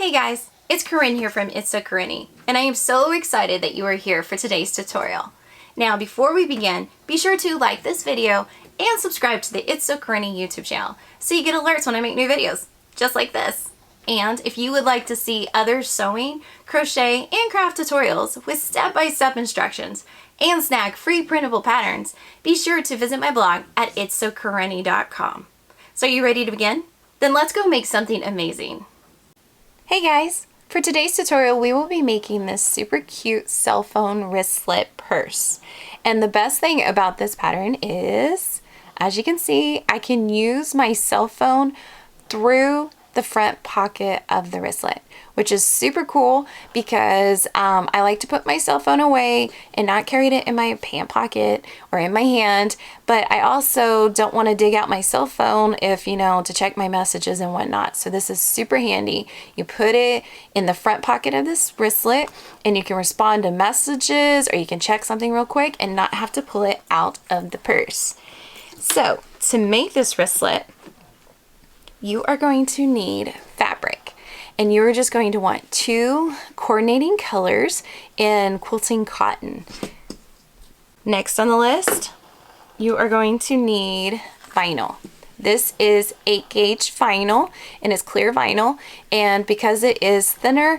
Hey guys, it's Corinne here from It's So Corinne, and I am so excited that you are here for today's tutorial. Now before we begin, be sure to like this video and subscribe to the It's So Corinne YouTube channel so you get alerts when I make new videos, just like this. And if you would like to see other sewing, crochet, and craft tutorials with step-by-step instructions and snag free printable patterns, be sure to visit my blog at itssocorinne.com. So are you ready to begin? Then let's go make something amazing. Hey guys! For today's tutorial we will be making this super cute cell phone wristlet purse. And the best thing about this pattern is, as you can see, I can use my cell phone through the front pocket of the wristlet, which is super cool because I like to put my cell phone away and not carry it in my pant pocket or in my hand, but I also don't want to dig out my cell phone if, to check my messages and whatnot. So this is super handy. You put it in the front pocket of this wristlet and you can respond to messages or you can check something real quick and not have to pull it out of the purse. So to make this wristlet, you are going to need fabric, and you are just going to want 2 coordinating colors in Quilting Cotton. Next on the list, you are going to need vinyl. This is 8-gauge vinyl and it's clear vinyl, and because it is thinner,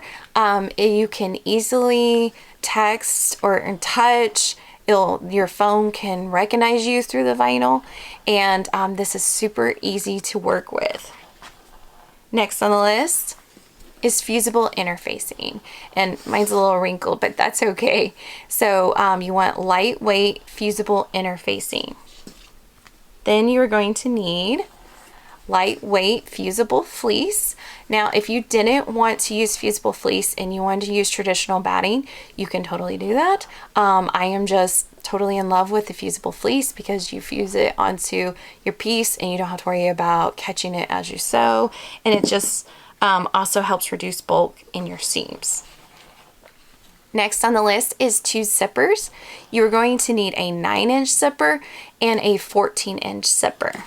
you can easily text or touch. Your phone can recognize you through the vinyl, and this is super easy to work with. Next on the list is Fusible interfacing, and mine's a little wrinkled, but that's okay. So you want lightweight Fusible interfacing. Then you are going to need lightweight Fusible fleece. Now if you didn't want to use Fusible fleece and you wanted to use traditional batting, you can totally do that. I am just totally in love with the Fusible fleece because you fuse it onto your piece and you don't have to worry about catching it as you sew, and it just also helps reduce bulk in your seams. Next on the list is 2 zippers. You're going to need a 9-inch zipper and a 14-inch zipper.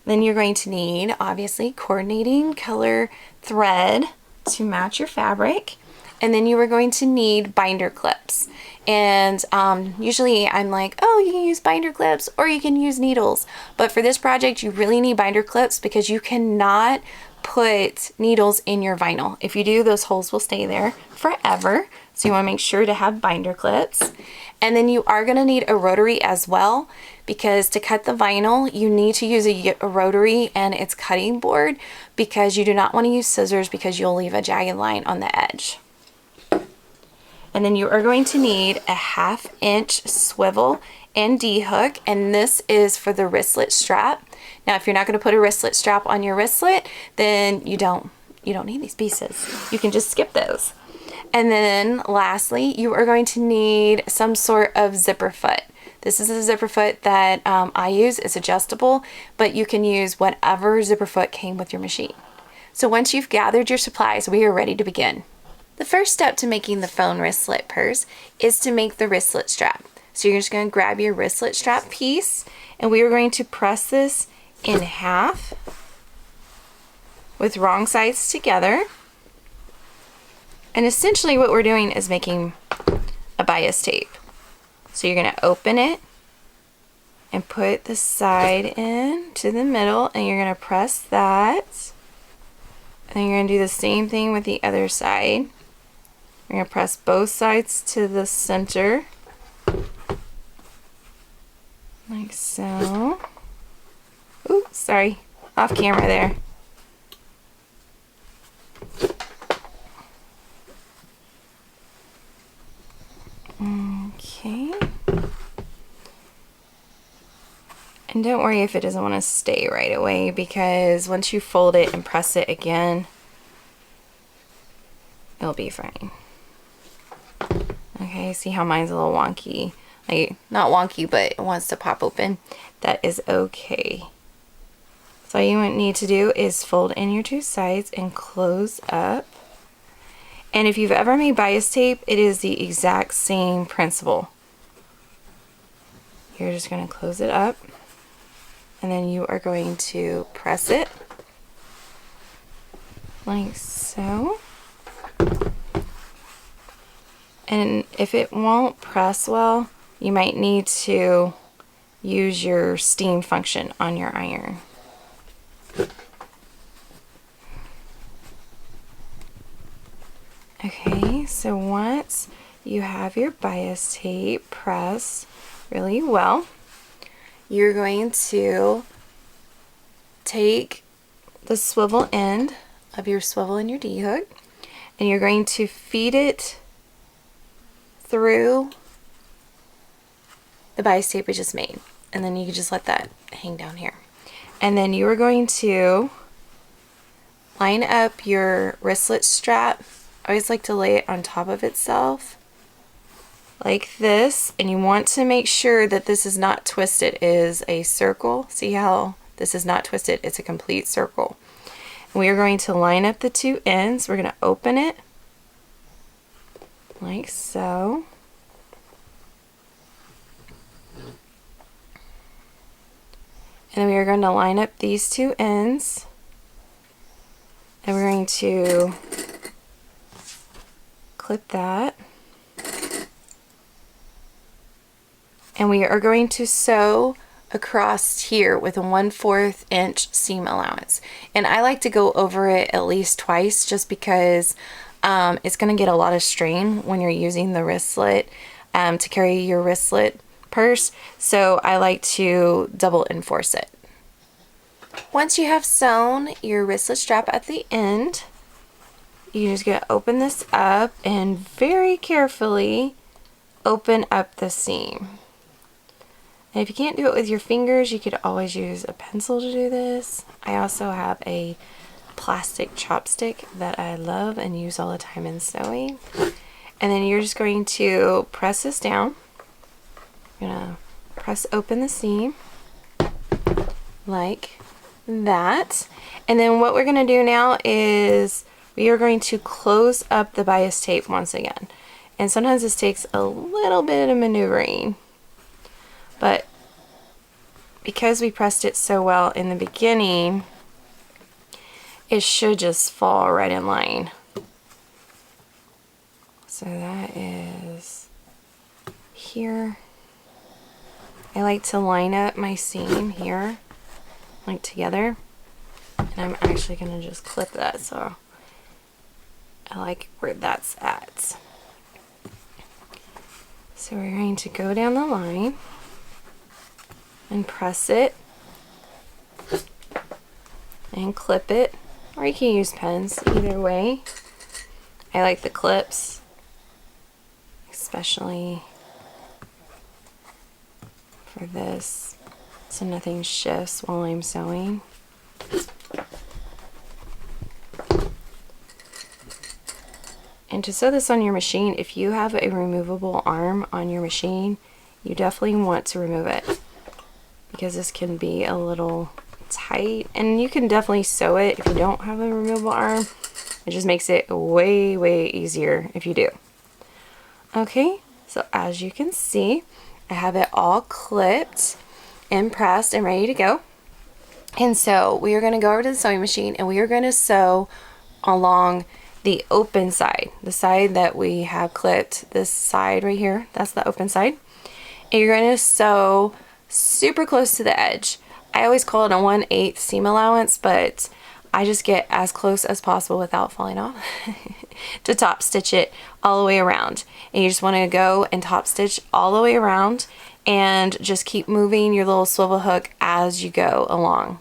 Then you're going to need, obviously, coordinating color thread to match your fabric. And then you are going to need binder clips. And usually I'm like, oh, you can use binder clips or you can use needles. But for this project, you really need binder clips because you cannot put needles in your vinyl. If you do, those holes will stay there forever. So you want to make sure to have binder clips. And then you are going to need a rotary as well, because to cut the vinyl, you need to use a rotary and its cutting board, because you do not want to use scissors because you'll leave a jagged line on the edge. And then you are going to need a 1/2-inch swivel and D-hook, and this is for the wristlet strap. Now if you're not going to put a wristlet strap on your wristlet, then you don't need these pieces. You can just skip those. And then lastly, you are going to need some sort of zipper foot. This is a zipper foot that I use. It's adjustable, but you can use whatever zipper foot came with your machine. So once you've gathered your supplies, we are ready to begin. The first step to making the phone wristlet purse is to make the wristlet strap. So you're just going to grab your wristlet strap piece, and we are going to press this in half with wrong sides together. And essentially what we're doing is making a bias tape. So you're going to open it and put the side in to the middle, and you're going to press that. And you're going to do the same thing with the other side. You're going to press both sides to the center, like so. Oops, sorry, off camera there. Okay. And don't worry if it doesn't want to stay right away, because once you fold it and press it again, it'll be fine. Okay, see how mine's a little wonky? Like, not wonky, but it wants to pop open. That is okay. So all you need to do is fold in your 2 sides and close up. And if you've ever made bias tape, it is the exact same principle. You're just going to close it up, and then you are going to press it like so. And if it won't press well, you might need to use your steam function on your iron. Okay, so once you have your bias tape pressed really well, you're going to take the swivel end of your swivel and your D-hook, and you're going to feed it through the bias tape we just made, and then you can just let that hang down here. And then you are going to line up your wristlet strap. I always like to lay it on top of itself like this, and you want to make sure that this is not twisted. It is a circle. See how this is not twisted? It's a complete circle. And we are going to line up the two ends. We're going to open it like so. And then we are going to line up these two ends, and we're going to clip that. And we are going to sew across here with a 1/4 inch seam allowance. And I like to go over it at least twice, just because it's going to get a lot of strain when you're using the wristlet to carry your wristlet purse. So I like to double enforce it. Once you have sewn your wristlet strap at the end, you're just going to open this up and very carefully open up the seam. And if you can't do it with your fingers, you could always use a pencil to do this. I also have a plastic chopstick that I love and use all the time in sewing. And then you're just going to press this down. You're going to press open the seam like that. And then what we're going to do now is we are going to close up the bias tape once again. And sometimes this takes a little bit of maneuvering, but because we pressed it so well in the beginning, it should just fall right in line. So that is here. I like to line up my seam here, like together, and I'm actually going to just clip that, so I like where that's at. So we're going to go down the line and press it and clip it, or you can use pens, either way. I like the clips, especially for this, so nothing shifts while I'm sewing. And to sew this on your machine, if you have a removable arm on your machine, you definitely want to remove it, because this can be a little tight, and you can definitely sew it if you don't have a removable arm. It just makes it way easier if you do. Okay, so as you can see, I have it all clipped and pressed and ready to go. And so we are going to go over to the sewing machine, and we are going to sew along the open side, the side that we have clipped. This side right here, that's the open side. And you're going to sew super close to the edge. I always call it a 1/8 seam allowance, but I just get as close as possible without falling off to top stitch it all the way around. And you just want to go and top stitch all the way around, and just keep moving your little swivel hook as you go along.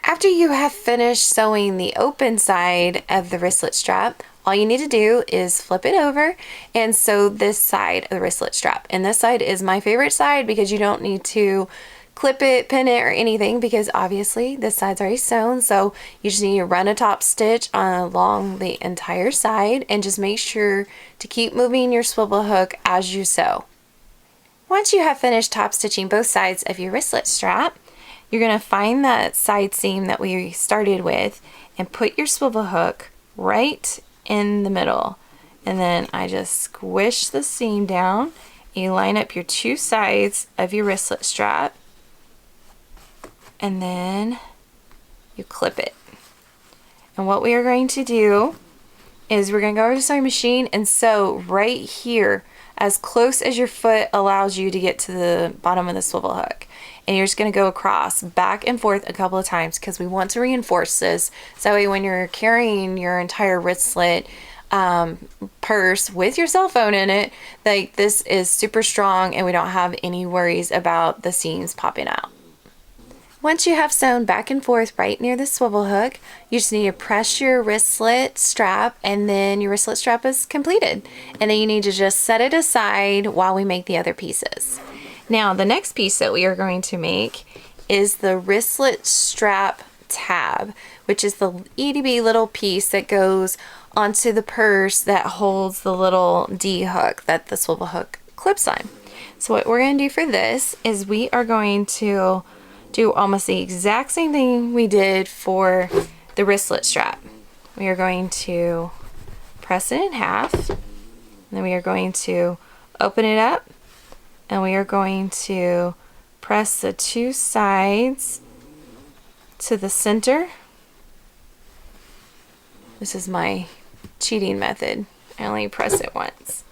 After you have finished sewing the open side of the wristlet strap, all you need to do is flip it over and sew this side of the wristlet strap. And this side is my favorite side because you don't need to clip it, pin it, or anything, because obviously this side's already sewn. So you just need to run a top stitch along the entire side, and just make sure to keep moving your swivel hook as you sew. Once you have finished top stitching both sides of your wristlet strap, you're going to find that side seam that we started with and put your swivel hook right in the middle. And then I just squish the seam down. You line up your two sides of your wristlet strap, and then you clip it. And what we are going to do is we're going to go over to the sewing machine and sew right here as close as your foot allows you to get to the bottom of the swivel hook. And you're just going to go across back and forth a couple of times because we want to reinforce this. So that way when you're carrying your entire wristlet purse with your cell phone in it, like this is super strong and we don't have any worries about the seams popping out. Once you have sewn back and forth right near the swivel hook, you just need to press your wristlet strap and then your wristlet strap is completed. And then you need to just set it aside while we make the other pieces. Now the next piece that we are going to make is the Wristlet Strap Tab, which is the itty-bitty little piece that goes onto the purse that holds the little D hook that the swivel hook clips on. So what we're going to do for this is we are going to do almost the exact same thing we did for the wristlet strap. We are going to press it in half, and then we are going to open it up, and we are going to press the two sides to the center. This is my cheating method. I only press it once.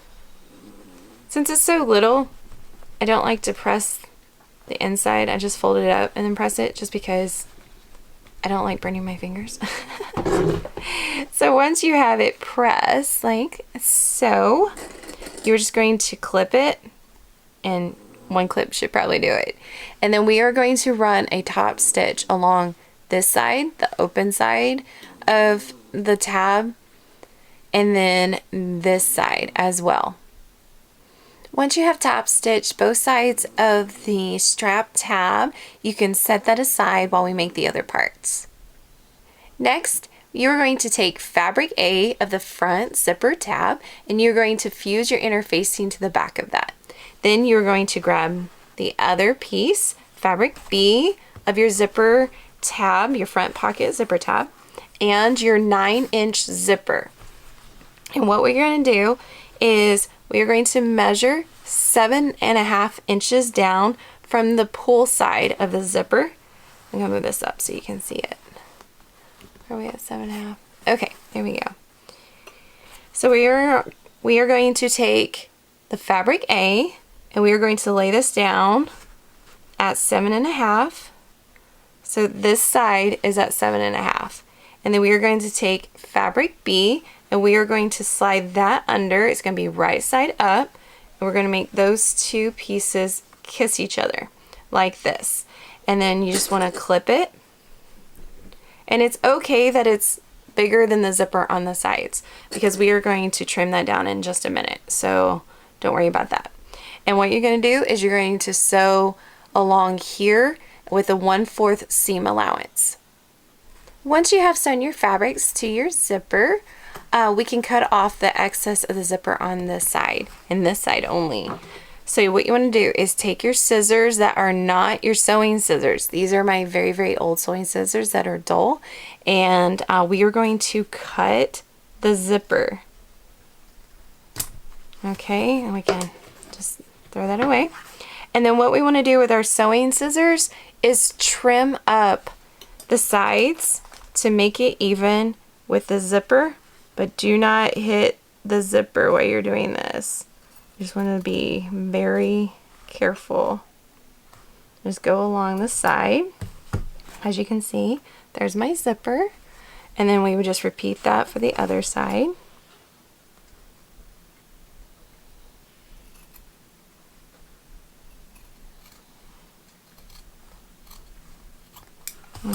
Since it's so little, I don't like to press the inside. I just fold it up and then press it just because I don't like burning my fingers. So once you have it pressed like so, you're just going to clip it, and one clip should probably do it. And then we are going to run a top stitch along this side, the open side of the tab, and then this side as well. Once you have top stitched both sides of the strap tab, you can set that aside while we make the other parts. Next, you're going to take fabric A of the front zipper tab and you're going to fuse your interfacing to the back of that. Then you're going to grab the other piece, fabric B of your zipper tab, your front pocket zipper tab, and your 9-inch zipper. And what we're going to do is we are going to measure 7.5 inches down from the pull side of the zipper. I'm going to move this up so you can see it. Are we at 7.5? Okay, there we go. So we are going to take the fabric A and we are going to lay this down at 7.5. So this side is at 7.5. And then we are going to take fabric B and we are going to slide that under. It's going to be right side up. And we're going to make those two pieces kiss each other like this. And then you just want to clip it. And it's okay that it's bigger than the zipper on the sides because we are going to trim that down in just a minute. So don't worry about that. And what you're going to do is you're going to sew along here with a 1/4 seam allowance. Once you have sewn your fabrics to your zipper, we can cut off the excess of the zipper on this side and this side only. So what you want to do is take your scissors that are not your sewing scissors. These are my very, very old sewing scissors that are dull. And we are going to cut the zipper. Okay, and we can just throw that away. And then what we want to do with our sewing scissors is trim up the sides to make it even with the zipper, but do not hit the zipper while you're doing this. You just want to be very careful. Just go along the side. As you can see, there's my zipper. And then we would just repeat that for the other side.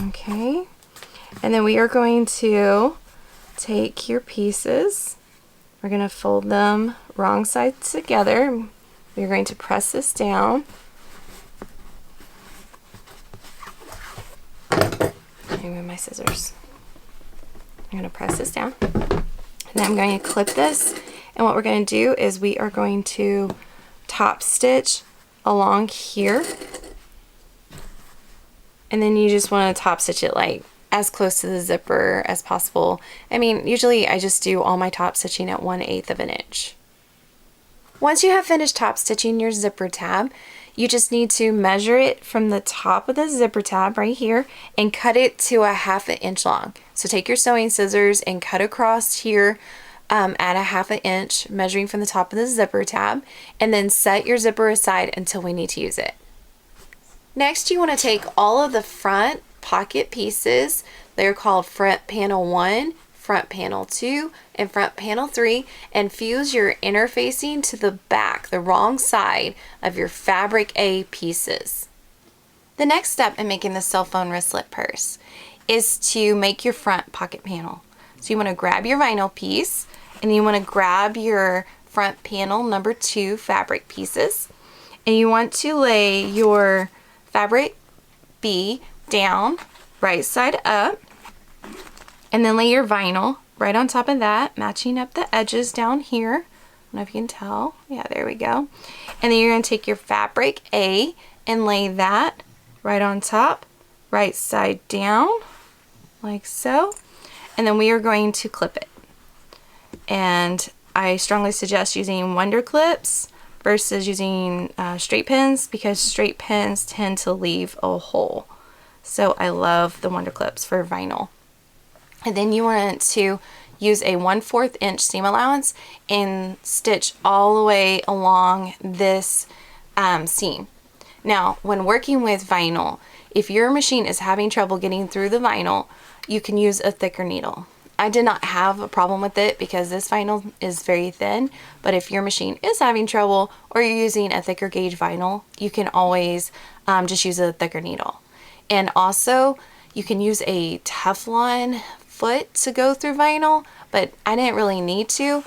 Okay. And then we are going to take your pieces. We're going to fold them wrong sides together. We're going to press this down. Let me move my scissors. I'm going to press this down. And then I'm going to clip this. And what we're going to do is we are going to top stitch along here. And then you just want to top stitch it like as close to the zipper as possible. I mean, usually I just do all my top stitching at 1/8 of an inch. Once you have finished top stitching your zipper tab, You just need to measure it from the top of the zipper tab right here and cut it to a 1/2 inch long. So take your sewing scissors and cut across here at a 1/2 inch, measuring from the top of the zipper tab, and then set your zipper aside until we need to use it. Next, you want to take all of the front pocket pieces. They're called front panel 1, front panel 2, and front panel 3, and fuse your interfacing to the back, the wrong side of your fabric A pieces. The next step in making the cell phone wristlet purse is to make your front pocket panel. So you want to grab your vinyl piece, and you want to grab your front panel number 2 fabric pieces, and you want to lay your fabric B down, right side up, and then lay your vinyl right on top of that, matching up the edges down here. I don't know if you can tell. Yeah, there we go. And then you're going to take your fabric A and lay that right on top, right side down, like so. And then we are going to clip it. And I strongly suggest using Wonder Clips versus using straight pins, because straight pins tend to leave a hole. So I love the Wonder Clips for vinyl. And then you want to use a 1/4 inch seam allowance and stitch all the way along this seam. Now, when working with vinyl, if your machine is having trouble getting through the vinyl, you can use a thicker needle. I did not have a problem with it because this vinyl is very thin, but if your machine is having trouble or you're using a thicker gauge vinyl, you can always just use a thicker needle. And also, you can use a Teflon foot to go through vinyl, but I didn't really need to.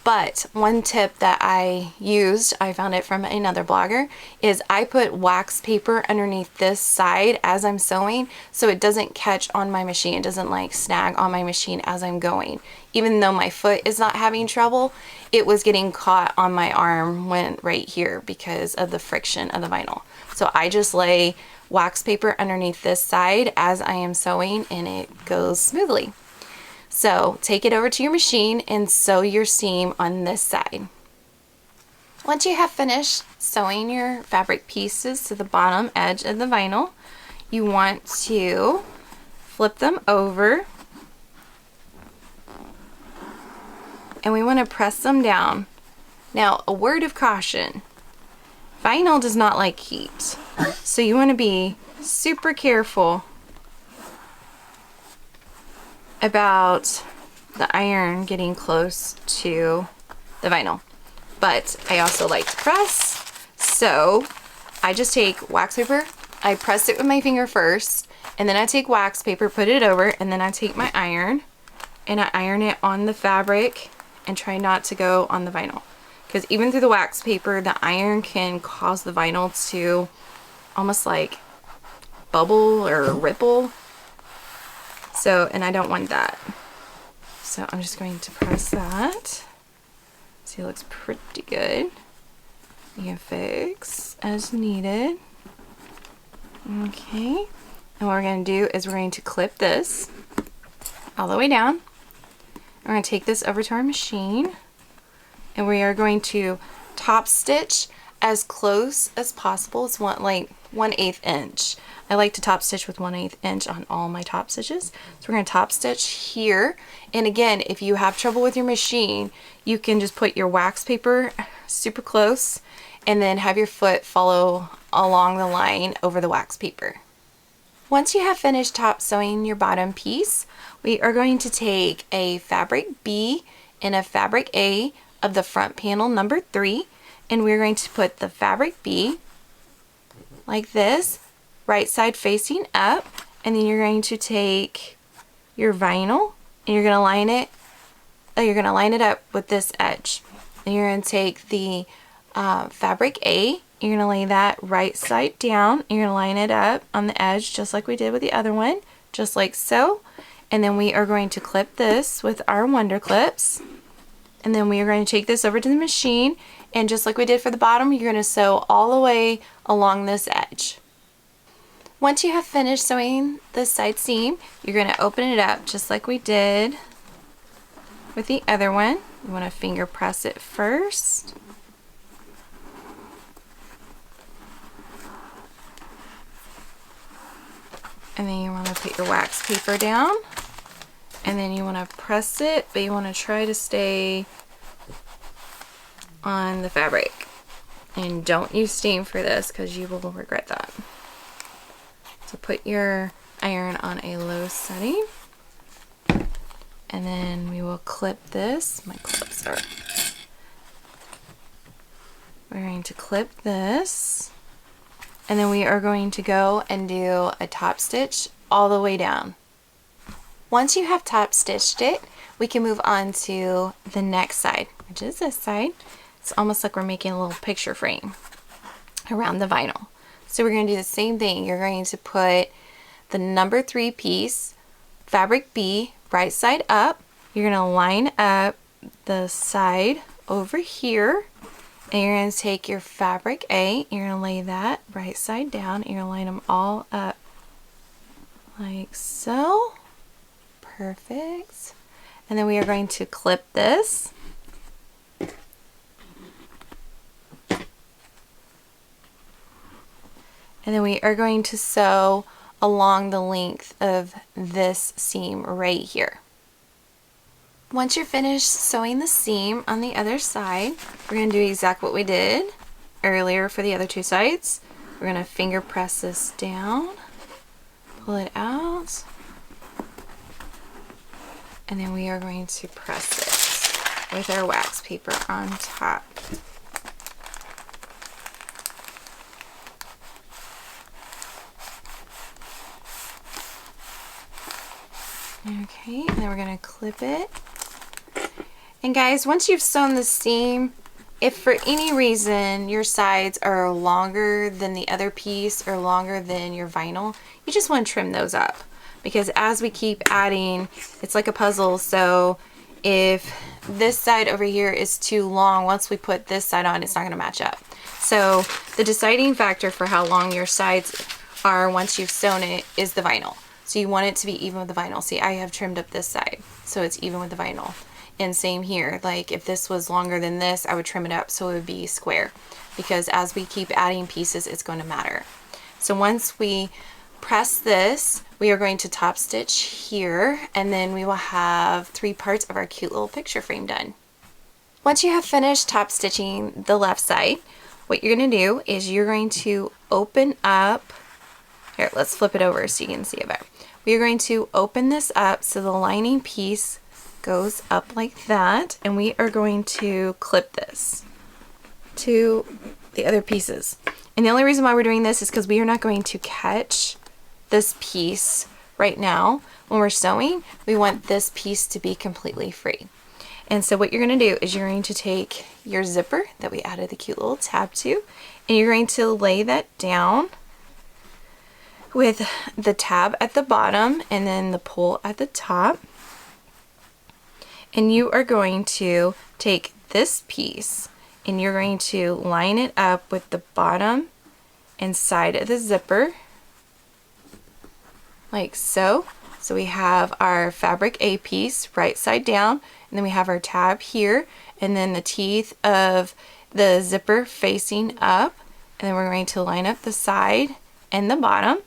But one tip that I used, I found it from another blogger, is I put wax paper underneath this side as I'm sewing so it doesn't catch on my machine. It doesn't like snag on my machine as I'm going. Even though my foot is not having trouble, it was getting caught on my arm right here because of the friction of the vinyl. So I just lay wax paper underneath this side as I am sewing and it goes smoothly. So take it over to your machine and sew your seam on this side. Once you have finished sewing your fabric pieces to the bottom edge of the vinyl, you want to flip them over and we want to press them down. Now, a word of caution, vinyl does not like heat, so you want to be super careful about the iron getting close to the vinyl. But I also like to press, so I just take wax paper, I press it with my finger first, and then I take wax paper, put it over, and then I take my iron and I iron it on the fabric and try not to go on the vinyl, because even through the wax paper, the iron can cause the vinyl to almost like bubble or ripple. So, and I don't want that. So I'm just going to press that. See, it looks pretty good. You can fix as needed. Okay. And what we're going to do is we're going to clip this all the way down. We're going to take this over to our machine. And we are going to top stitch as close as possible. It's like 1/8 inch. I like to top stitch with 1/8 inch on all my top stitches. So we're going to top stitch here. And again, if you have trouble with your machine, you can just put your wax paper super close and then have your foot follow along the line over the wax paper. Once you have finished top sewing your bottom piece, we are going to take a fabric B and a fabric A of the front panel number 3, and we're going to put the fabric B like this, right side facing up, and then you're going to take your vinyl and you're going to line it up with this edge. And you're going to take the fabric A, you're going to lay that right side down, and you're going to line it up on the edge just like we did with the other one, just like so. And then we are going to clip this with our Wonder Clips. And then we are going to take this over to the machine, and just like we did for the bottom, you're going to sew all the way along this edge. Once you have finished sewing the side seam, you're going to open it up just like we did with the other one. You want to finger press it first. And then you want to put your wax paper down. And then you want to press it, but you want to try to stay on the fabric. And don't use steam for this because you will regret that. So put your iron on a low setting. And then we will clip this. My clips are... We're going to clip this. And then we are going to go and do a top stitch all the way down. Once you have top stitched it, we can move on to the next side, which is this side. It's almost like we're making a little picture frame around the vinyl. So we're going to do the same thing. You're going to put the number 3 piece, fabric B, right side up. You're going to line up the side over here, and you're going to take your fabric A, you're going to lay that right side down, and you're going to line them all up like so. Perfect. And then we are going to clip this. And then we are going to sew along the length of this seam right here. Once you're finished sewing the seam on the other side, we're going to do exactly what we did earlier for the other 2 sides. We're going to finger press this down, pull it out, and then we are going to press it with our wax paper on top. Okay, and then we're going to clip it. And guys, once you've sewn the seam, if for any reason your sides are longer than the other piece or longer than your vinyl, you just want to trim those up. Because as we keep adding, it's like a puzzle. So if this side over here is too long, once we put this side on, it's not going to match up. So the deciding factor for how long your sides are once you've sewn it is the vinyl. So you want it to be even with the vinyl. See, I have trimmed up this side, so it's even with the vinyl. And same here, like if this was longer than this, I would trim it up so it would be square. Because as we keep adding pieces, it's going to matter. So once we press this, we are going to top stitch here, and then we will have 3 parts of our cute little picture frame done. Once you have finished top stitching the left side, what you're going to do is you're going to open up, here, let's flip it over so you can see it better. We are going to open this up so the lining piece goes up like that, and we are going to clip this to the other pieces. And the only reason why we're doing this is because we are not going to catch this piece right now when we're sewing. We want this piece to be completely free. And so what you're going to do is you're going to take your zipper that we added the cute little tab to, and you're going to lay that down with the tab at the bottom and then the pull at the top. And you are going to take this piece and you're going to line it up with the bottom and side of the zipper like so. So we have our fabric A piece right side down, and then we have our tab here, and then the teeth of the zipper facing up, and then we're going to line up the side and the bottom,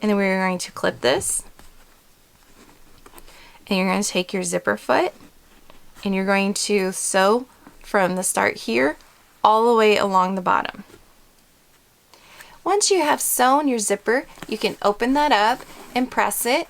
and then we're going to clip this, and you're going to take your zipper foot and you're going to sew from the start here all the way along the bottom. Once you have sewn your zipper, you can open that up and press it,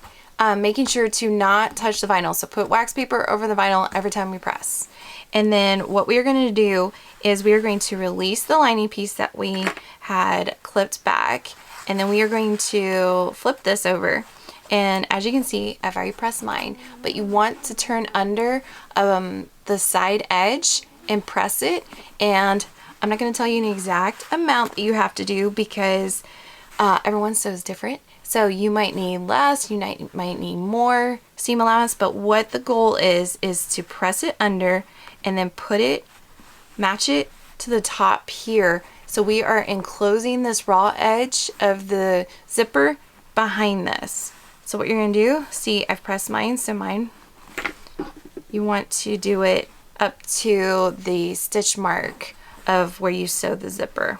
making sure to not touch the vinyl. So put wax paper over the vinyl every time we press. And then what we are going to do is we are going to release the lining piece that we had clipped back, and then we are going to flip this over. And as you can see, I've already pressed mine, but you want to turn under the side edge and press it. And I'm not going to tell you an exact amount that you have to do because everyone sews different. So you might need less, you might need more seam allowance, but what the goal is to press it under and then put it, match it to the top here. So we are enclosing this raw edge of the zipper behind this. So what you're going to do, see, I've pressed mine, so mine, you want to do it up to the stitch mark of where you sew the zipper.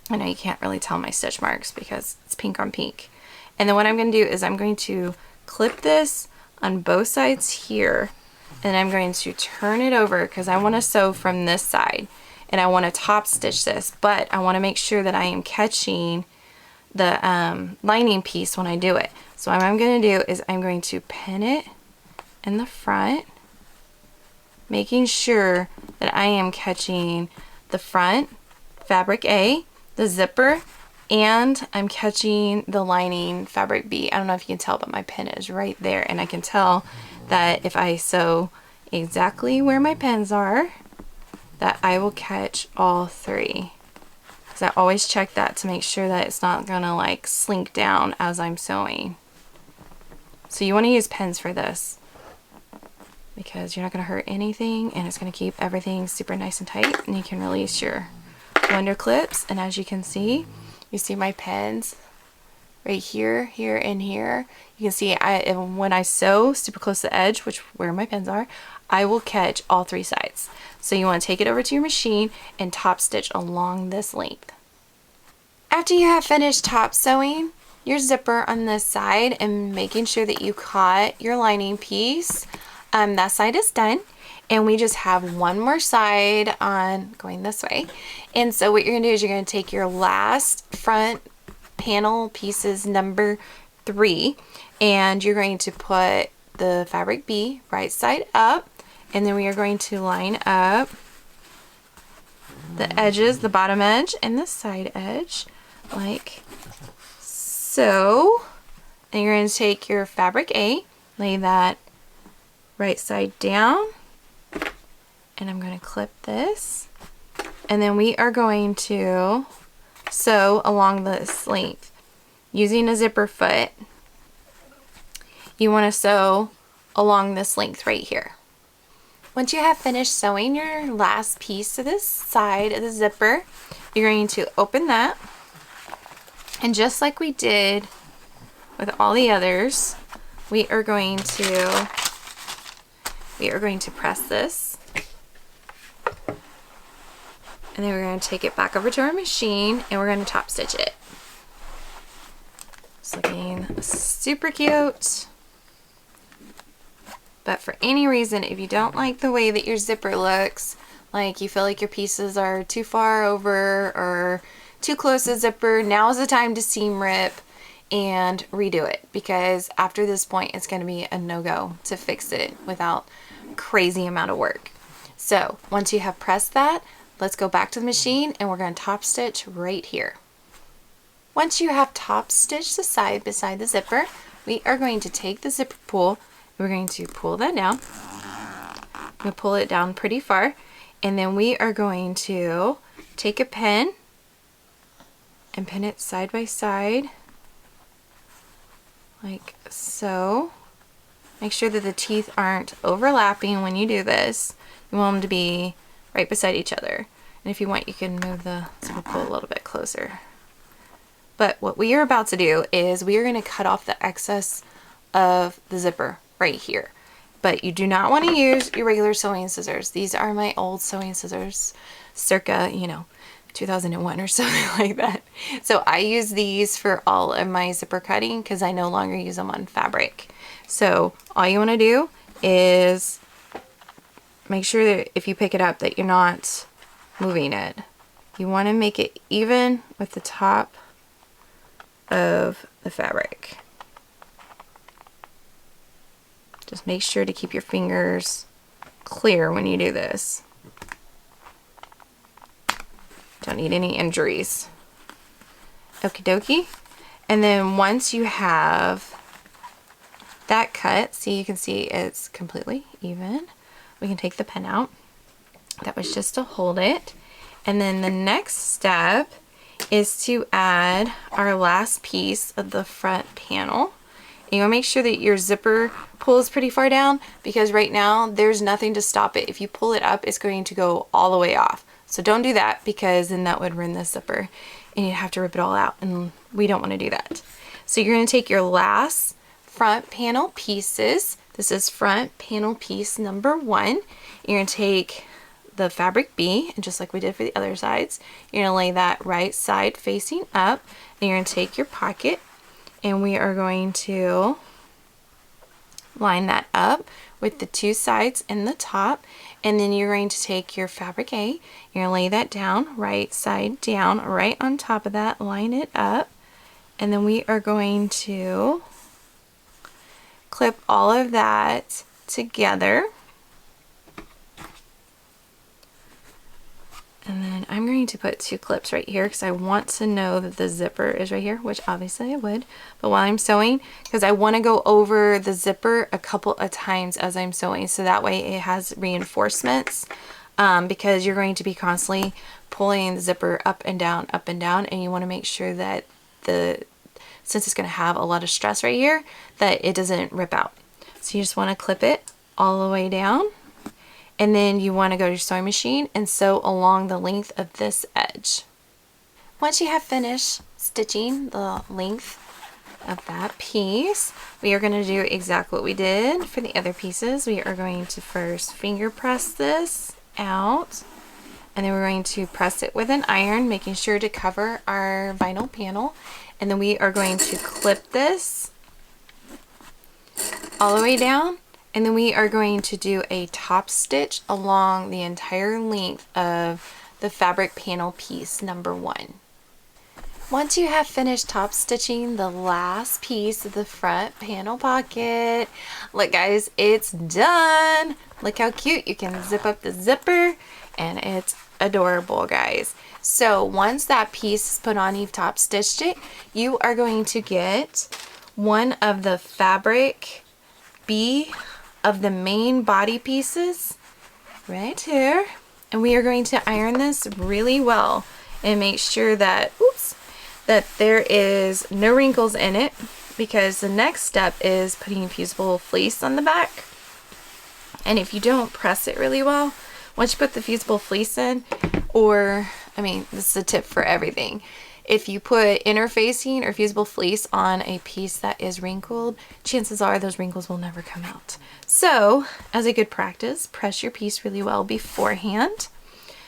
I know you can't really tell my stitch marks because it's pink on pink. And then what I'm going to do is I'm going to clip this on both sides here, and I'm going to turn it over because I want to sew from this side, and I want to top stitch this, but I want to make sure that I am catching the lining piece when I do it. So what I'm going to do is I'm going to pin it in the front, making sure that I am catching the front fabric A, the zipper, and I'm catching the lining fabric B. I don't know if you can tell, but my pin is right there, and I can tell that if I sew exactly where my pins are, that I will catch all three. Because I always check that to make sure that it's not gonna like slink down as I'm sewing. So you want to use pins for this because you're not gonna hurt anything, and it's gonna keep everything super nice and tight, and you can release your wonder clips. And as you can see, you see my pins right here, here, and here. You can see when I sew super close to the edge, which where my pins are, I will catch all three sides. So you want to take it over to your machine and top stitch along this length. After you have finished top sewing your zipper on this side and making sure that you caught your lining piece, that side is done. And we just have one more side on going this way. And so what you're going to do is you're going to take your last front panel pieces, number 3, and you're going to put the fabric B right side up, and then we are going to line up the edges, the bottom edge and the side edge, like so. And you're going to take your fabric A, lay that right side down, and I'm going to clip this, and then we are going to sew along this length using a zipper foot. You want to sew along this length right here. Once you have finished sewing your last piece to this side of the zipper, you're going to open that, and just like we did with all the others, we are going to press this, and then we're going to take it back over to our machine, and we're going to top stitch it. It's looking super cute. But for any reason, if you don't like the way that your zipper looks, like you feel like your pieces are too far over or too close to the zipper, now is the time to seam rip and redo it, because after this point it's going to be a no-go to fix it without crazy amount of work. So once you have pressed that, let's go back to the machine and we're going to top stitch right here. Once you have top stitched the side beside the zipper, we are going to take the zipper pull. We're going to pull that down. We'll pull it down pretty far, and then we are going to take a pin and pin it side by side like so. Make sure that the teeth aren't overlapping when you do this. You want them to be right beside each other. And if you want, you can move the zipper pull a little bit closer. But what we are about to do is we are going to cut off the excess of the zipper right here. But you do not want to use your regular sewing scissors. These are my old sewing scissors, circa, 2001 or something like that. So I use these for all of my zipper cutting because I no longer use them on fabric. So all you want to do is make sure that if you pick it up that you're not moving it. You want to make it even with the top of the fabric. Just make sure to keep your fingers clear when you do this. Don't need any injuries. Okie dokie. And then once you have that cut, see, you can see it's completely even. We can take the pen out. That was just to hold it. And then the next step is to add our last piece of the front panel. And you want to make sure that your zipper pulls pretty far down, because right now there's nothing to stop it. If you pull it up, it's going to go all the way off. So don't do that, because then that would ruin the zipper and you'd have to rip it all out, and we don't want to do that. So you're going to take your last front panel pieces. This is front panel piece number 1. You're going to take the fabric B, and just like we did for the other sides, you're going to lay that right side facing up, and you're going to take your pocket and we are going to line that up with the two sides in the top, and then you're going to take your fabric A, you're going to lay that down, right side down, right on top of that, line it up, and then we are going to clip all of that together. And then I'm going to put two clips right here because I want to know that the zipper is right here, which obviously I would. But while I'm sewing, because I want to go over the zipper a couple of times as I'm sewing, so that way it has reinforcements, because you're going to be constantly pulling the zipper up and down, and you want to make sure that since it's going to have a lot of stress right here, that it doesn't rip out. So you just want to clip it all the way down. And then you want to go to your sewing machine and sew along the length of this edge. Once you have finished stitching the length of that piece, we are going to do exactly what we did for the other pieces. We are going to first finger press this out, and then we're going to press it with an iron, making sure to cover our vinyl panel. And then we are going to clip this all the way down. And then we are going to do a top stitch along the entire length of the fabric panel piece number 1. Once you have finished top stitching the last piece of the front panel pocket, look guys, it's done. Look how cute. You can zip up the zipper and it's adorable, guys. So once that piece is put on, you've top stitched it, you are going to get one of the fabric B of the main body pieces right here, and we are going to iron this really well and make sure that that there is no wrinkles in it, because the next step is putting fusible fleece on the back. And if you don't press it really well, once you put the fusible fleece in, or I mean, this is a tip for everything, if you put interfacing or fusible fleece on a piece that is wrinkled, chances are those wrinkles will never come out. So, as a good practice, press your piece really well beforehand.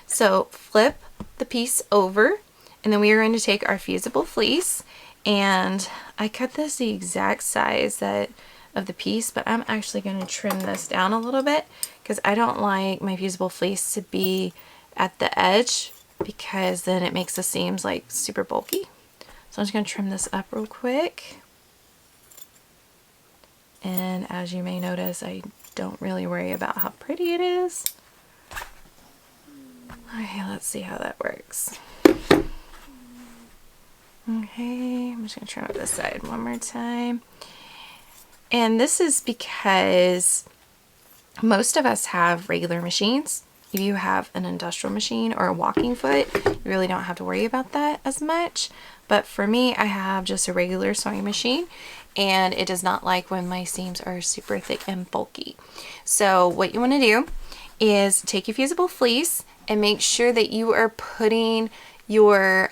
So, flip the piece over, and then we are going to take our fusible fleece, and I cut this the exact size of the piece, but I'm actually going to trim this down a little bit because I don't like my fusible fleece to be at the edge, because then it makes the seams like super bulky. So I'm just going to trim this up real quick. And as you may notice, I don't really worry about how pretty it is. Okay, let's see how that works. Okay, I'm just going to trim up this side one more time. And this is because most of us have regular machines. If you have an industrial machine or a walking foot, you really don't have to worry about that as much. But for me, I have just a regular sewing machine, and it does not like when my seams are super thick and bulky. So what you want to do is take your fusible fleece and make sure that you are putting your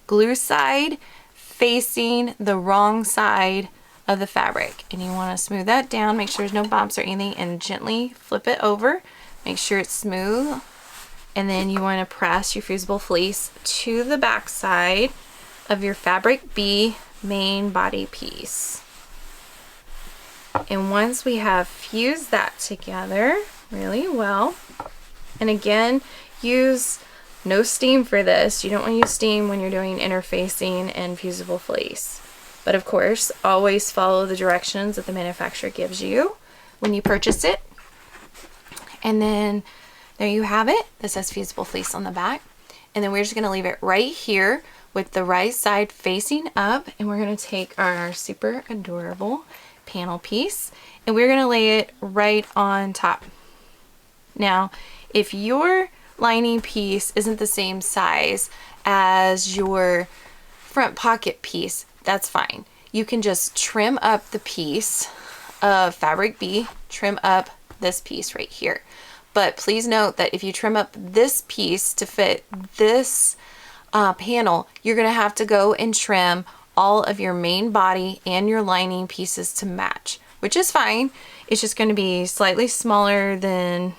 glue side facing the wrong side of the fabric. And you want to smooth that down, make sure there's no bumps or anything, and gently flip it over. Make sure it's smooth, and then you want to press your fusible fleece to the back side of your fabric B main body piece. And once we have fused that together really well, and again, use no steam for this. You don't want to use steam when you're doing interfacing and fusible fleece. But of course, always follow the directions that the manufacturer gives you when you purchase it. And then there you have it. This has fusible fleece on the back. And then we're just going to leave it right here with the right side facing up. And we're going to take our super adorable panel piece and we're going to lay it right on top. Now, if your lining piece isn't the same size as your front pocket piece, that's fine. You can just trim up the piece of fabric B, trim up this piece right here. But please note that if you trim up this piece to fit this panel, you're going to have to go and trim all of your main body and your lining pieces to match, which is fine. It's just going to be slightly smaller than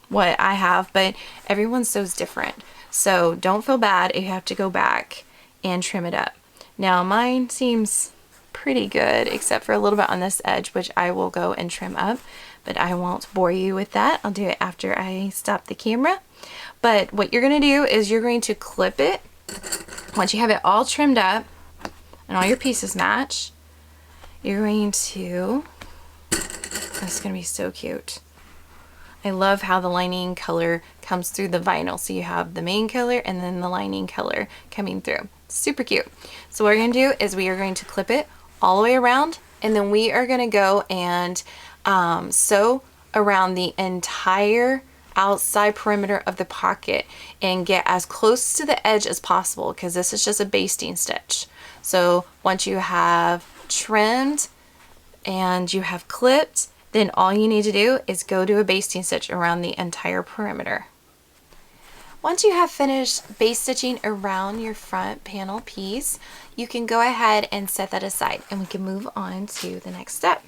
what I have, but everyone sews different. So don't feel bad if you have to go back and trim it up. Now mine seems pretty good, except for a little bit on this edge, which I will go and trim up, but I won't bore you with that. I'll do it after I stop the camera. But what you're going to do is you're going to clip it. Once you have it all trimmed up and all your pieces match, you're going to, this is going to be so cute. I love how the lining color comes through the vinyl. So you have the main color and then the lining color coming through. Super cute. So what we're going to do is we are going to clip it all the way around, and then we are going to go and sew around the entire outside perimeter of the pocket and get as close to the edge as possible, because this is just a basting stitch. So once you have trimmed and you have clipped, then all you need to do is go to a basting stitch around the entire perimeter. Once you have finished base stitching around your front panel piece, you can go ahead and set that aside, and we can move on to the next step.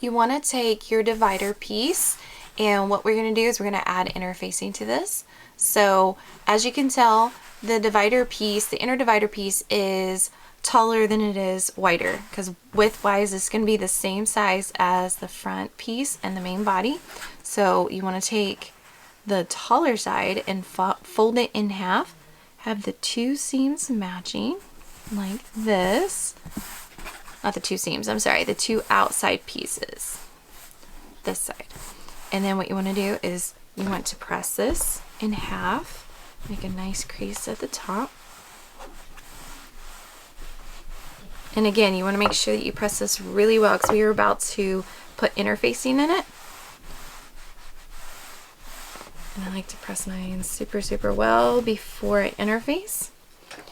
You want to take your divider piece, and what we're going to do is we're going to add interfacing to this. So as you can tell, the divider piece, the inner divider piece, is taller than it is wider, because width-wise it's going to be the same size as the front piece and the main body. So you want to take the taller side and fold it in half, have the two seams matching like this. Not the two seams, I'm sorry, the two outside pieces, this side. And then what you want to do is you want to press this in half, make a nice crease at the top. And again, you want to make sure that you press this really well, because we are about to put interfacing in it. And I like to press mine super, super well before I interface.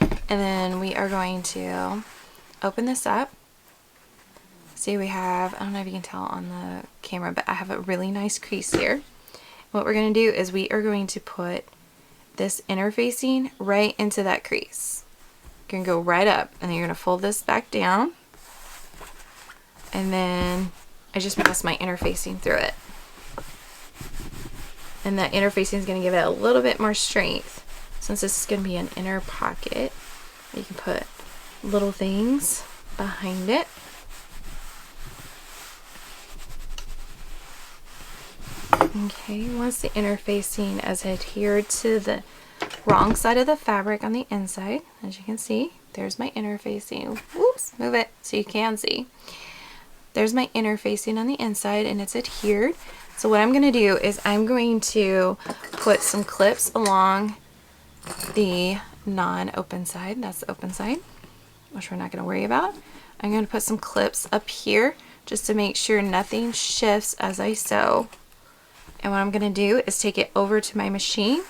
And then we are going to open this up. See, we have, I don't know if you can tell on the camera, but I have a really nice crease here. What we're going to do is we are going to put this interfacing right into that crease. You're going to go right up, and then you're going to fold this back down, and then I just press my interfacing through it. And that interfacing is going to give it a little bit more strength. Since this is going to be an inner pocket, you can put little things behind it. Okay, once the interfacing is adhered to the wrong side of the fabric on the inside, as you can see, there's my interfacing. Whoops, move it so you can see. There's my interfacing on the inside, and it's adhered. So what I'm going to do is I'm going to put some clips along the non-open side. That's the open side, which we're not going to worry about. I'm going to put some clips up here just to make sure nothing shifts as I sew. And what I'm going to do is take it over to my machine,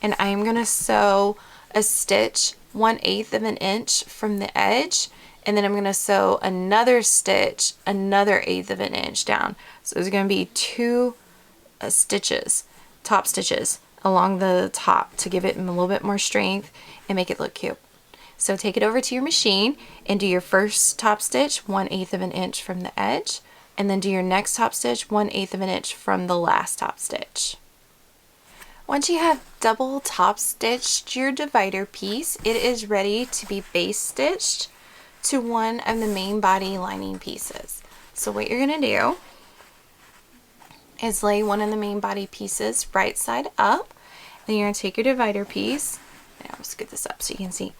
and I am going to sew a stitch 1/8 of an inch from the edge, and then I'm going to sew another stitch another 1/8 of an inch down. So there's going to be two stitches, top stitches along the top to give it a little bit more strength and make it look cute. So take it over to your machine and do your first top stitch 1/8 of an inch from the edge, and then do your next top stitch 1/8 of an inch from the last top stitch. Once you have double top stitched your divider piece, it is ready to be base stitched to one of the main body lining pieces. So what you're going to do is lay one of the main body pieces right side up. Then you're going to take your divider piece, and I'll scoot this up so you can see,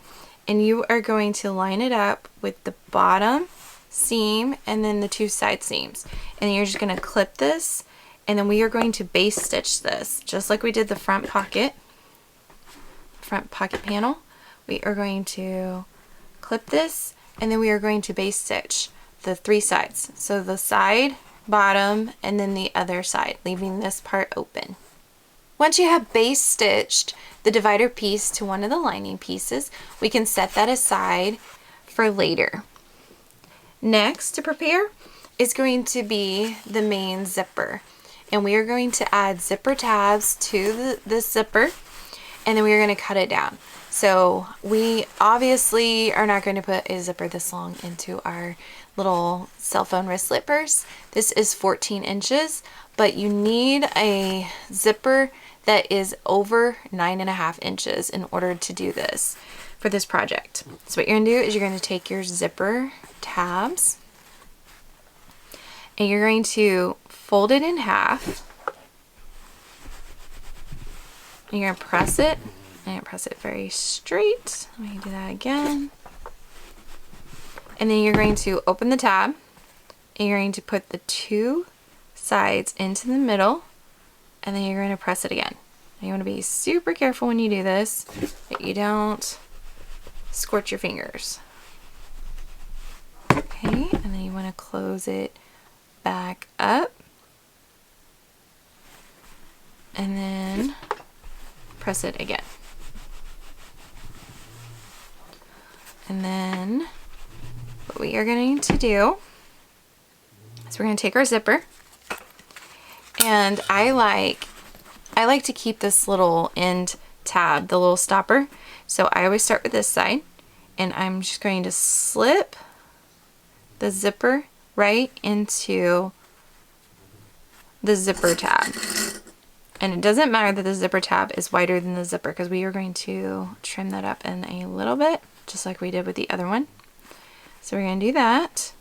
and you are going to line it up with the bottom seam and then the two side seams, and then you're just going to clip this, and then we are going to base stitch this just like we did the front pocket panel. We are going to clip this, and then we are going to base stitch the three sides, so the side, bottom, and then the other side, leaving this part open. Once you have base stitched the divider piece to one of the lining pieces, we can set that aside for later. Next to prepare is going to be the main zipper, and we are going to add zipper tabs to the zipper, and then we are going to cut it down. So we obviously are not going to put a zipper this long into our little cell phone wristlet purse. This is 14 inches, but you need a zipper that is over 9.5 inches in order to do this. for this project. So what you're gonna do is you're gonna take your zipper tabs and you're going to fold it in half. And you're gonna press it, and press it very straight. Let me do that again. And then you're going to open the tab, and you're going to put the two sides into the middle, and then you're going to press it again. Now you want to be super careful when you do this, that you don't scorch your fingers. Okay, and then you want to close it back up, and then press it again. And then what we are going to do is we're going to take our zipper, and I like to keep this little end tab, the little stopper. So I always start with this side, and I'm just going to slip the zipper right into the zipper tab. And it doesn't matter that the zipper tab is wider than the zipper, because we are going to trim that up in a little bit, just like we did with the other one. So we're going to do that.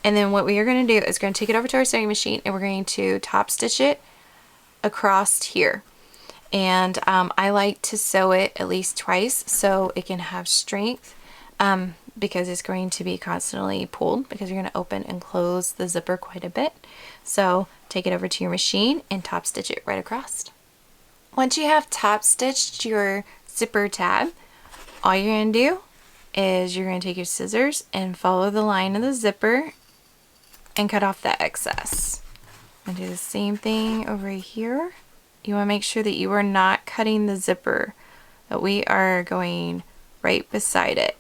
And then what we are going to do is going to take it over to our sewing machine, and we're going to top stitch it across here. And I like to sew it at least twice so it can have strength, because it's going to be constantly pulled, because you're going to open and close the zipper quite a bit. So take it over to your machine and top stitch it right across. Once you have top stitched your zipper tab, all you're going to do is you're going to take your scissors and follow the line of the zipper and cut off that excess. And do the same thing over here. You want to make sure that you are not cutting the zipper, that we are going right beside it.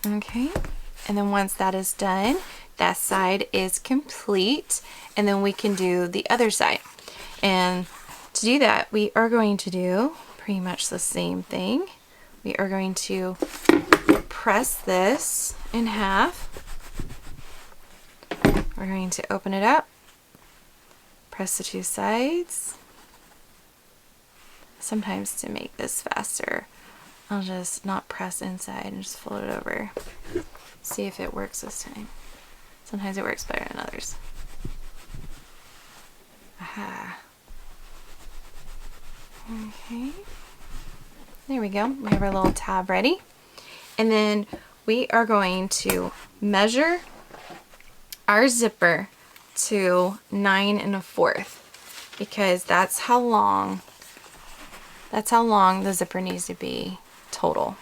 Okay, and then once that is done, that side is complete, and then we can do the other side. And to do that, we are going to do pretty much the same thing. We are going to press this in half. We're going to open it up, press the two sides. Sometimes to make this faster, I'll just not press inside and just fold it over. See if it works this time. Sometimes it works better than others. Aha. Okay. There we go. We have our little tab ready. And then we are going to measure our zipper to 9 1/4, because that's how long the zipper needs to be total.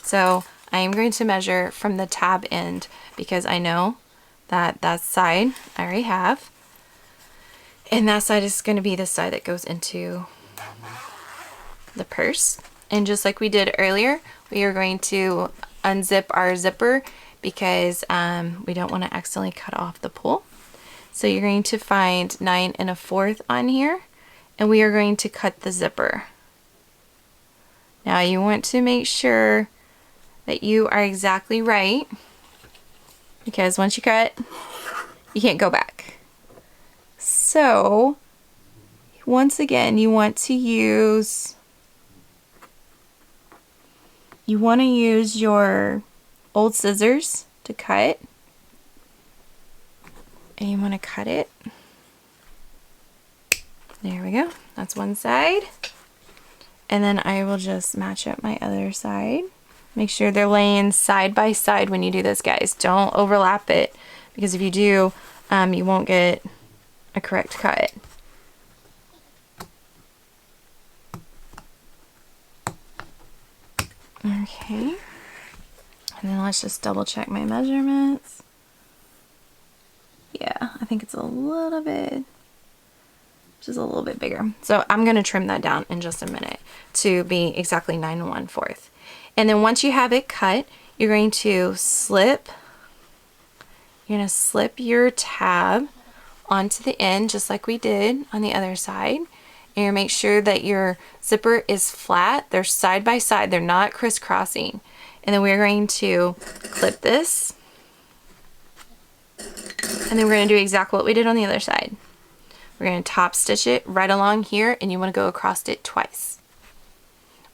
So I am going to measure from the tab end, because I know that that side I already have, and that side is going to be the side that goes into the purse. And just like we did earlier, we are going to unzip our zipper, because we don't want to accidentally cut off the pull. So you're going to find 9 1/4 on here, and we are going to cut the zipper. Now you want to make sure that you are exactly right, because once you cut, you can't go back. So once again, you want to use your old scissors to cut, and you want to cut it. There we go. That's one side. And then I will just match up my other side. Make sure they're laying side by side when you do this, guys. Don't overlap it, because if you do, you won't get a correct cut. Okay. And then let's just double check my measurements. Yeah, I think it's a little bit, just a little bit bigger. So I'm going to trim that down in just a minute to be exactly 9 1/4. And then once you have it cut, you're going to slip your tab onto the end, just like we did on the other side. And you make sure that your zipper is flat. They're side by side. They're not crisscrossing. And then we're going to clip this. And then we're going to do exactly what we did on the other side. We're going to top stitch it right along here, and you want to go across it twice.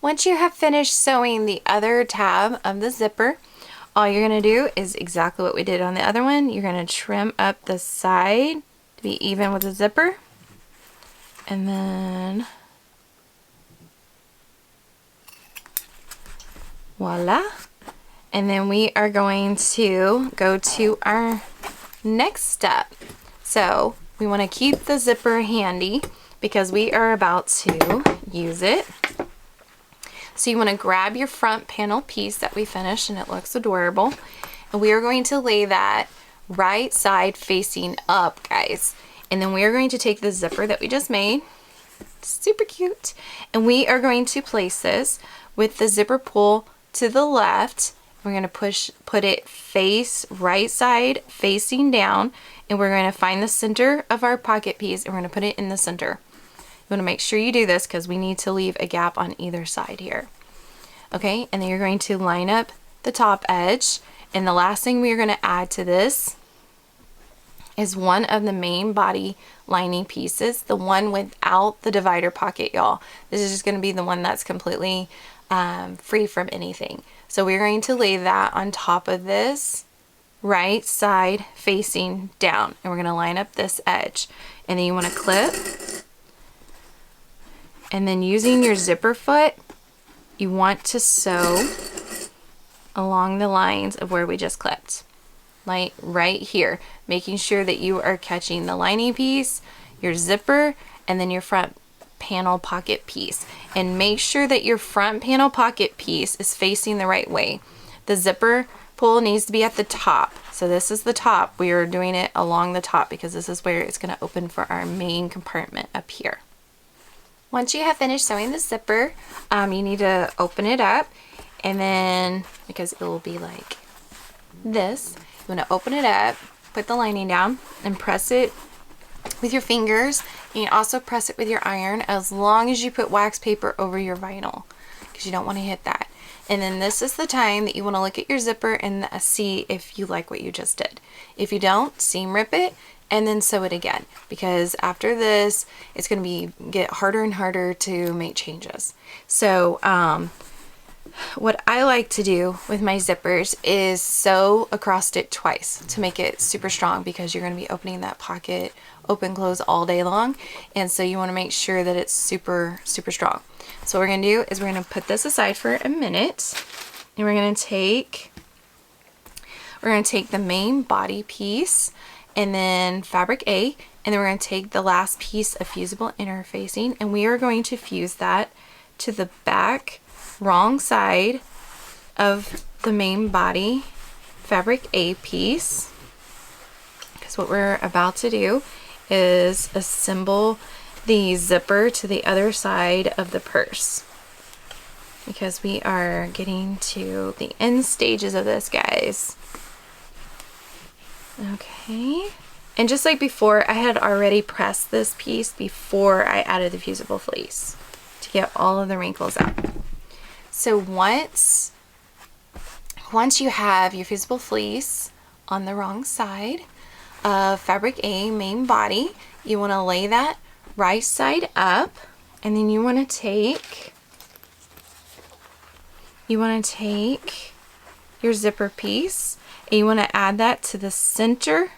Once you have finished sewing the other tab of the zipper, all you're going to do is exactly what we did on the other one. You're going to trim up the side to be even with the zipper. And then voila. And then we are going to go to our next step. So we want to keep the zipper handy because we are about to use it. So you want to grab your front panel piece that we finished, and it looks adorable. And we are going to lay that right side facing up, guys. And then we are going to take the zipper that we just made, super cute, and we are going to place this with the zipper pull to the left. We're going to put it right side facing down, and we're going to find the center of our pocket piece, and we're going to put it in the center. You want to make sure you do this because we need to leave a gap on either side here. Okay, and then you're going to line up the top edge, and the last thing we are going to add to this is one of the main body lining pieces, the one without the divider pocket, y'all. This is just going to be the one that's completely free from anything. So we're going to lay that on top of this right side facing down, and we're going to line up this edge, and then you want to clip, and then using your zipper foot you want to sew along the lines of where we just clipped, like right here, making sure that you are catching the lining piece, your zipper, and then your front panel pocket piece. And make sure that your front panel pocket piece is facing the right way. The zipper pull needs to be at the top. So this is the top. We are doing it along the top because this is where it's going to open for our main compartment up here. Once you have finished sewing the zipper, you need to open it up, and then because it will be like this, you want to open it up, put the lining down, and press it with your fingers. You can also press it with your iron as long as you put wax paper over your vinyl because you don't want to hit that. And then this is the time that you want to look at your zipper and see if you like what you just did. If you don't, seam rip it and then sew it again, because after this it's going to get harder and harder to make changes. So what I like to do with my zippers is sew across it twice to make it super strong, because you're going to be opening that pocket open close all day long, and so you want to make sure that it's super strong. So what we're going to do is we're going to put this aside for a minute, and we're going to take the main body piece and then fabric A, and then we're going to take the last piece of fusible interfacing, and we are going to fuse that to the back wrong side of the main body fabric A piece, because what we're about to do is assemble the zipper to the other side of the purse, because we are getting to the end stages of this, guys. Okay, and just like before, I had already pressed this piece before I added the fusible fleece to get all of the wrinkles out. So once you have your fusible fleece on the wrong side of fabric A main body, you want to lay that right side up, and then you want to take your zipper piece and you want to add that to the center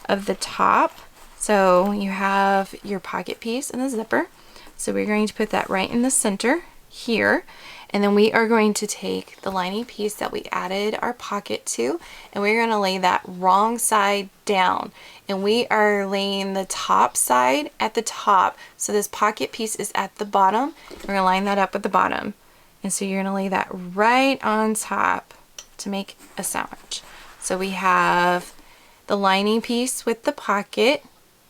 of the top. So you have your pocket piece and the zipper, so we're going to put that right in the center here, and then we are going to take the lining piece that we added our pocket to, and we're going to lay that wrong side down, and we are laying the top side at the top, so this pocket piece is at the bottom. We're going to line that up with the bottom, and so you're going to lay that right on top to make a sandwich. So we have the lining piece with the pocket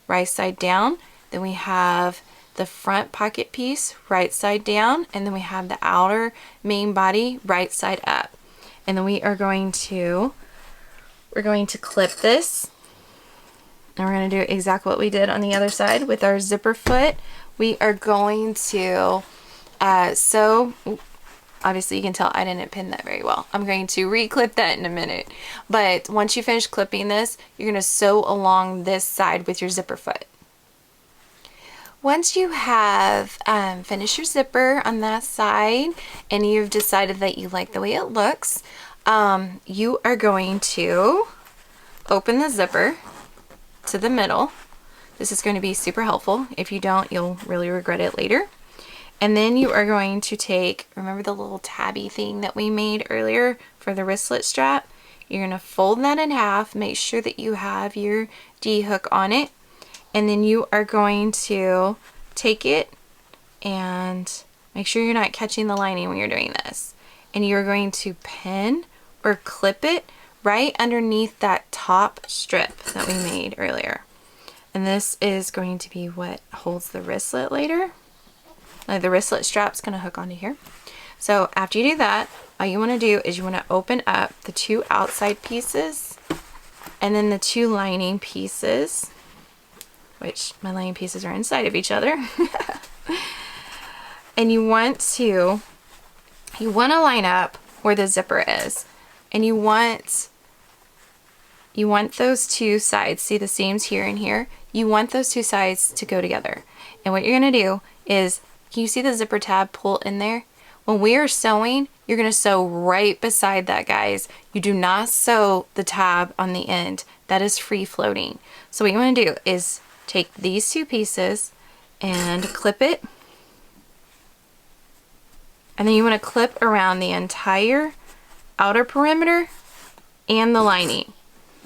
right side down, then we have the front pocket piece right side down, and then we have the outer main body right side up. And then we're going to clip this, and we're going to do exactly what we did on the other side with our zipper foot. We are going to sew. Obviously you can tell I didn't pin that very well. I'm going to re-clip that in a minute. But once you finish clipping this, you're going to sew along this side with your zipper foot. Once you have finished your zipper on that side and you've decided that you like the way it looks, you are going to open the zipper to the middle. This is going to be super helpful. If you don't, you'll really regret it later. And then you are going to take, remember the little tabby thing that we made earlier for the wristlet strap? You're going to fold that in half, make sure that you have your D-hook on it, and then you are going to take it and make sure you're not catching the lining when you're doing this. And you're going to pin or clip it right underneath that top strip that we made earlier. And this is going to be what holds the wristlet later. The wristlet strap's going to hook onto here. So after you do that, all you want to do is you want to open up the two outside pieces and then the two lining pieces, which my lining pieces are inside of each other. And you want to line up where the zipper is, and you want those two sides, see the seams here and here? You want those two sides to go together. And what you're going to do is, can you see the zipper tab pull in there? When we are sewing, you're going to sew right beside that, guys. You do not sew the tab on the end. That is free floating. So what you want to do is take these two pieces and clip it. And then you want to clip around the entire outer perimeter and the lining.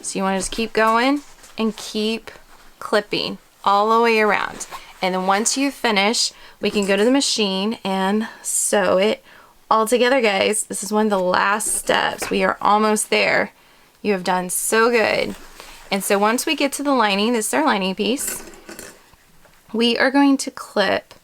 So you want to just keep going and keep clipping all the way around. And then once you finish, we can go to the machine and sew it all together, guys. This is one of the last steps. We are almost there. You have done so good. And so once we get to the lining, this is our lining piece, we are going to clip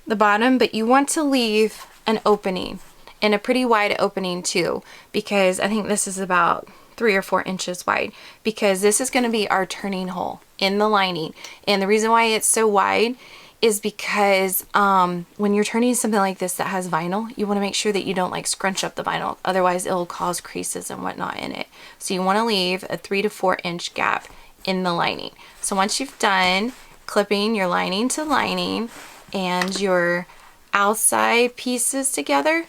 the bottom, but you want to leave an opening, and a pretty wide opening too, because I think this is about 3 or 4 inches wide, because this is going to be our turning hole in the lining. And the reason why it's so wide is because when you're turning something like this that has vinyl, you want to make sure that you don't like scrunch up the vinyl, otherwise it'll cause creases and whatnot in it. So you want to leave a 3 to 4 inch gap in the lining. So once you've done clipping your lining to lining and your outside pieces together,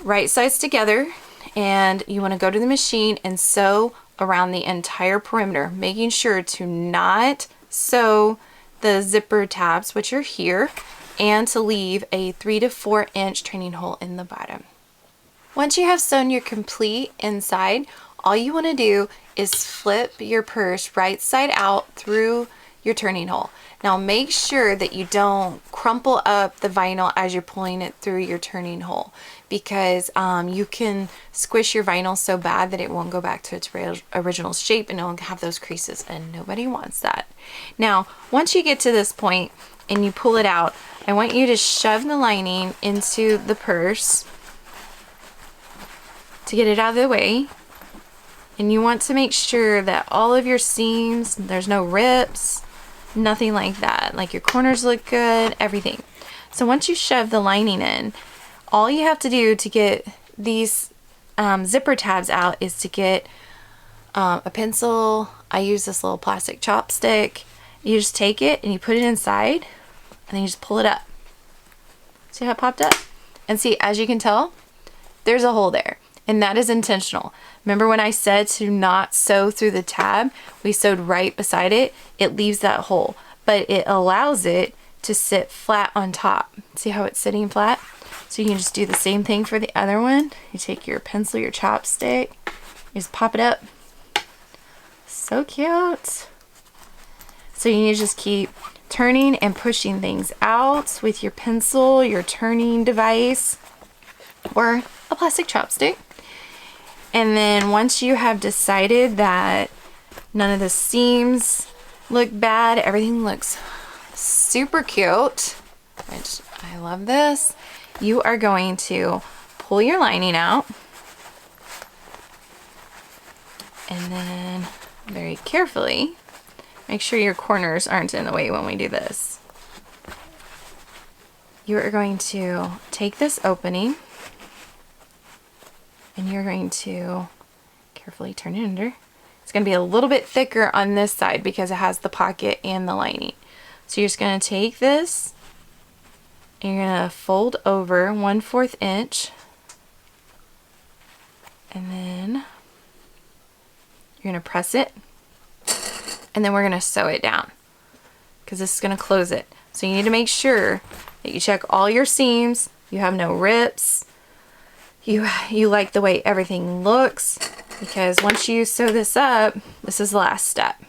right sides together, and you want to go to the machine and sew around the entire perimeter, making sure to not sew the zipper tabs, which are here, and to leave a 3 to 4 inch turning hole in the bottom. Once you have sewn your complete inside, all you want to do is flip your purse right side out through your turning hole. Now make sure that you don't crumple up the vinyl as you're pulling it through your turning hole, because you can squish your vinyl so bad that it won't go back to its original shape and it'll have those creases, and nobody wants that. Now once you get to this point and you pull it out, I want you to shove the lining into the purse to get it out of the way. And you want to make sure that all of your seams, there's no rips, nothing like that. Like your corners look good, everything. So once you shove the lining in, all you have to do to get these zipper tabs out is to get a pencil. I use this little plastic chopstick. You just take it and you put it inside, and then you just pull it up. See how it popped up? And see, as you can tell, there's a hole there. And that is intentional. Remember when I said to not sew through the tab? We sewed right beside it. It leaves that hole, but it allows it to sit flat on top. See how it's sitting flat? So you can just do the same thing for the other one. You take your pencil, your chopstick, you just pop it up. So cute. So you need to just keep turning and pushing things out with your pencil, your turning device, or a plastic chopstick. And then once you have decided that none of the seams look bad, everything looks super cute, which I love this, you are going to pull your lining out, and then very carefully make sure your corners aren't in the way when we do this. You are going to take this opening and you're going to carefully turn it under. It's going to be a little bit thicker on this side because it has the pocket and the lining. So you're just going to take this and you're going to fold over 1/4 inch, and then you're going to press it, and then we're going to sew it down because this is going to close it. So you need to make sure that you check all your seams, you have no rips, you like the way everything looks, because once you sew this up, this is the last step.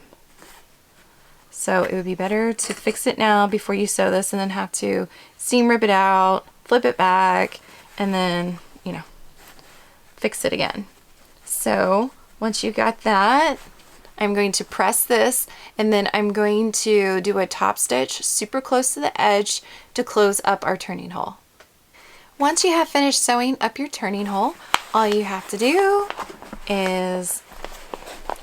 So it would be better to fix it now before you sew this and then have to seam rip it out, flip it back, and then, you know, fix it again. So once you got that, I'm going to press this, and then I'm going to do a top stitch super close to the edge to close up our turning hole. Once you have finished sewing up your turning hole, all you have to do is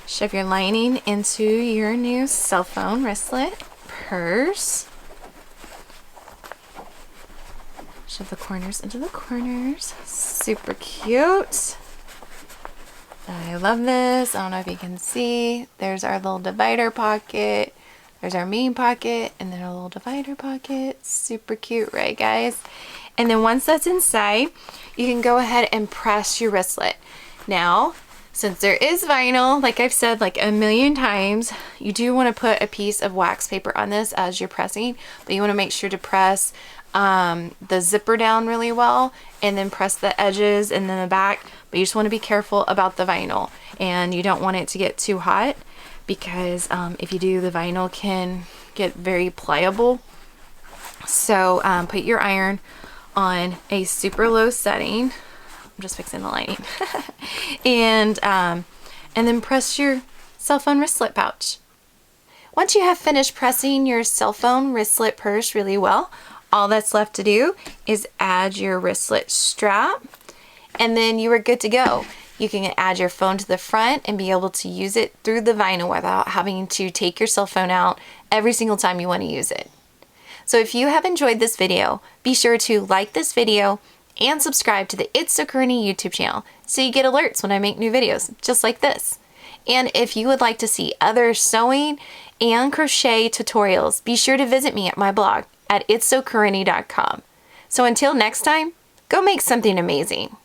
shove your lining into your new cell phone wristlet purse. Shove the corners into the corners. Super cute. I love this. I don't know if you can see. There's our little divider pocket. There's our main pocket, and then our little divider pocket. Super cute, right guys? And then once that's inside, you can go ahead and press your wristlet. Now, since there is vinyl, like I've said like a million times, you do want to put a piece of wax paper on this as you're pressing, but you want to make sure to press the zipper down really well, and then press the edges and then the back. But you just want to be careful about the vinyl, and you don't want it to get too hot, because if you do, the vinyl can get very pliable. So put your iron on a super low setting. I'm just fixing the lighting. and then press your cell phone wristlet pouch. Once you have finished pressing your cell phone wristlet purse really well, all that's left to do is add your wristlet strap, and then you are good to go. You can add your phone to the front and be able to use it through the vinyl without having to take your cell phone out every single time you want to use it. So if you have enjoyed this video, be sure to like this video and subscribe to the It's So Curny YouTube channel so you get alerts when I make new videos just like this. And if you would like to see other sewing and crochet tutorials, be sure to visit me at my blog at itsocurny.com. So until next time, go make something amazing.